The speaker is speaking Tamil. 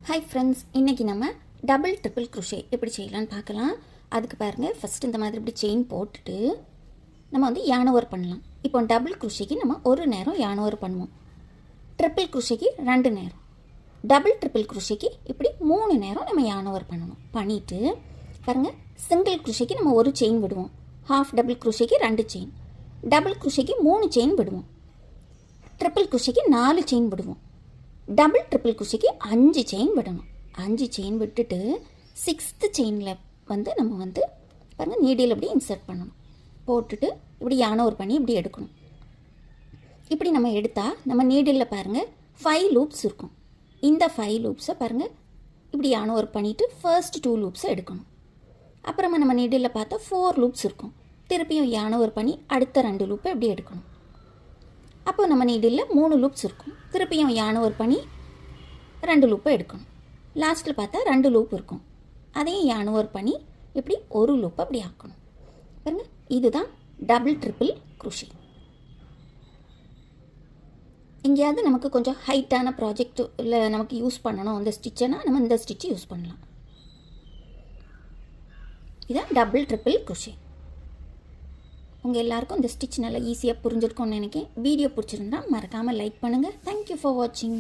Hi friends, இன்னைக்கு நம்ம டபுள் ட்ரிபிள் crochet எப்படி செய்யலாம்னு பார்க்கலாம். அதுக்கு பாருங்க ஃபர்ஸ்ட் இந்த மாதிரி இப்படி செயின் போட்டுட்டு நம்ம வந்து yarn over பண்ணலாம். இப்போ டபுள் crochetக்கு நம்ம ஒரு நேரம் yarn over பண்ணுவோம். ட்ரிபிள் crochetக்கு ரெண்டு நேரம். டபுள் ட்ரிபிள் crochetக்கு இப்படி மூணு நேரம் நம்ம yarn over பண்ணனும். பண்ணிட்டு பாருங்க சிங்கிள் crochetக்கு நம்ம ஒரு செயின் விடுவோம். half டபுள் crochetக்கு ரெண்டு செயின். டபுள் crochetக்கு மூணு செயின் விடுவோம். ட்ரிபிள் crochetக்கு நாலு செயின் விடுவோம். டபுள் ட்ரிபிள் crochetக்கு 5 செயின் விடணும். 5 செயின் விட்டுட்டு 6th செயினில் வந்து நம்ம வந்து பாருங்கள் நீடில் இப்படி இன்சர்ட் பண்ணணும். போட்டுட்டு இப்படி yarn over பண்ணி இப்படி எடுக்கணும். இப்படி நம்ம எடுத்தால் நம்ம நீடில் பாருங்கள் 5 லூப்ஸ் இருக்கும். இந்த 5 லூப்ஸை பாருங்கள் இப்படி yarn over பண்ணிவிட்டு ஃபர்ஸ்ட் 2 லூப்ஸை எடுக்கணும். அப்புறமா நம்ம நீடில் பார்த்தா 4 லூப்ஸ் இருக்கும். திருப்பியும் yarn over பண்ணி அடுத்த 2 லூப்பை இப்படி எடுக்கணும். அப்போ நம்ம நீடில் 3 லூப்ஸ் இருக்கும். திருப்பியும் yarn over பண்ணி 2 லூப்பை எடுக்கணும். லாஸ்ட்டில் பார்த்தா 2 லூப் இருக்கும். அதையும் yarn over பண்ணி இப்படி ஒரு லூப்பை அப்படி ஆக்கணும். பாருங்க இதுதான் டபுள் ட்ரிபிள் crochet. எங்கேயாவது நமக்கு கொஞ்சம் ஹைட்டான ப்ராஜெக்ட் இல்லை நமக்கு யூஸ் பண்ணணும் அந்த ஸ்டிச்சைனா நம்ம இந்த ஸ்டிச்சு யூஸ் பண்ணலாம். இதுதான் டபுள் ட்ரிபிள் crochet. உங்கள் எல்லாருக்கும் இந்த ஸ்டிச் நல்லா ஈஸியாக புரிஞ்சிருக்கும்னு நினைக்கிறேன். வீடியோ பிடிச்சிருந்தா மறக்காமல் லைக் பண்ணுங்கள். தேங்க்யூ ஃபார் வாட்சிங்.